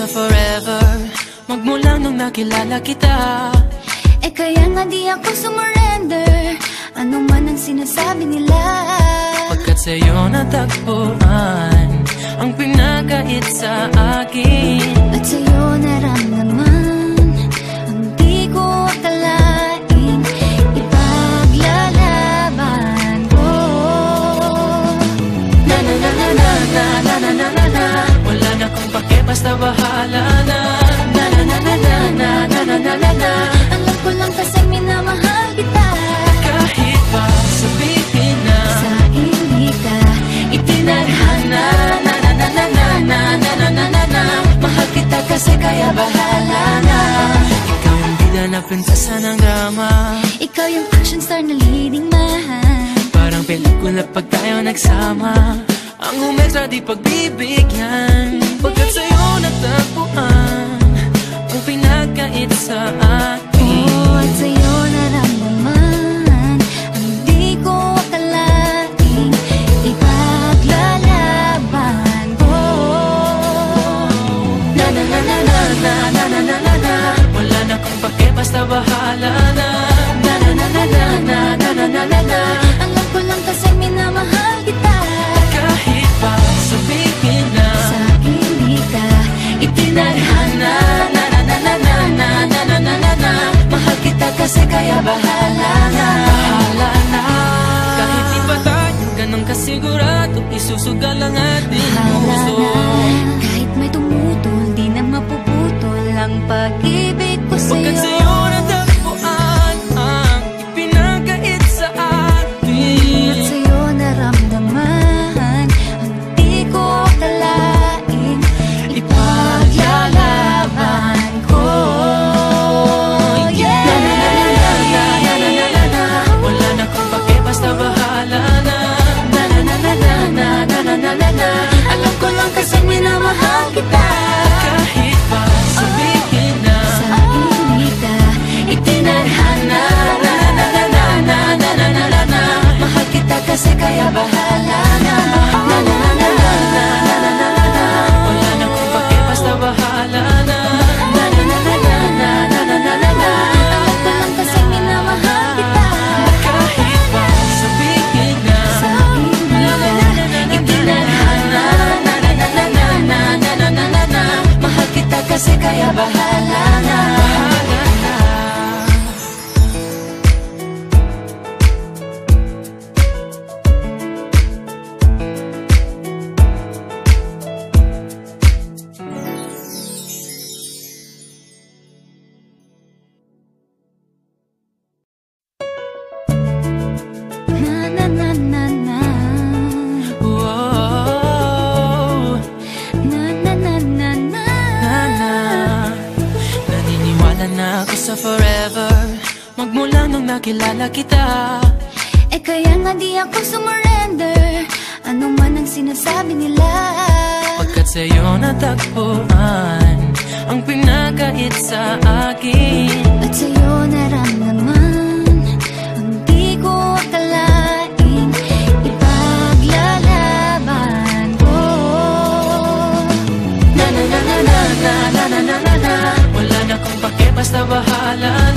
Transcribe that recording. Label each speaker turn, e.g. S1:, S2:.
S1: sa forever, magmula nung nakilala kita.
S2: Kaya nga di ako sumurrender, ano man ang sinasabi nila.
S1: Pagkat sa'yo natagpuan ang pinagkait sa akin,
S2: at sa'yo naramdaman ang di ko akalaing ipaglalaban ko.
S1: Na na na na na na na na na na na. Wala na kung pake, basta bahala na. Na na na na na na na na na na na.
S2: Alam ko lang kasi minamahal kita.
S1: Kahit pa sabihin na
S2: sa hindi ka
S1: itinadhana. Na na na na na na na na na na na. Mahal kita kasi kaya bahala na. Ikaw yung bida na prinsesa ng drama,
S2: ikaw yung action star na leading man.
S1: parang pelikula pag tayo nagsama. Ang umextra di pagbibigyan, pagkat sa'yo natagpuan ang pinagkait sa akin.
S2: At sa'yo naramdaman ang di ko akalaing ipaglalaban ko.
S1: Na na na na na na na na na na na. Wala na kung pake, basta bahala na. Na na na na na na na na na na na.
S2: Alam ko lang kasi minamahal kita.
S1: Kahit pa sabihin na
S2: sa hindi ka
S1: itinadhana. Na na na na na na na na na na na. Mahal kita kasi kaya bahala na. Bahala na. Kahit di pa tayo ganun kasigurado, isusugal ang ating puso.
S2: kahit may tumutol, di na mapuputol ang pag-ibig ko
S1: Pagkat
S2: sa'yo.
S1: sa'yo natagpuan ang ipinagkait sa akin,
S2: At sa'yo naramdaman ang di ko akalaing ipaglalaban ko.
S1: na na na na na na na na na na na. Wala na kung pake, basta bahala na. Na na na na na na na na na na na.
S2: Alam ko lang kasi minamahal kita.
S1: Kahit pa sabihin na
S2: sa hindi ka
S1: itinadhana. Na na na na na na na na na na. Mahal kita kasi kaya bahala na. Na na na na na na na na na na. Wala na kung pake, basta bahala na. Na na na na na na na na na na na.
S2: alam ko lang kasi minamahal kita.
S1: Kahit pa sabihin na
S2: Sa hindi ka
S1: itinadhana. Na na na na na na na na na na na. Mahal kita kasi kaya bahala na. Bahala na.
S2: na na na na na
S1: Whoa,
S2: na na na na na.
S1: na. Naniniwala na ako sa forever, magmula nung nakilala kita.
S2: Kaya nga di ako sumurrender, ano man ang sinasabi nila.
S1: Pagkat sa'yo natagpuan ang pinagkait sa akin,
S2: At sa'yo naramdaman ang di ko akalaing ipaglalaban ko.
S1: na na na na na na na na na na. Wala na kung pake, basta bahala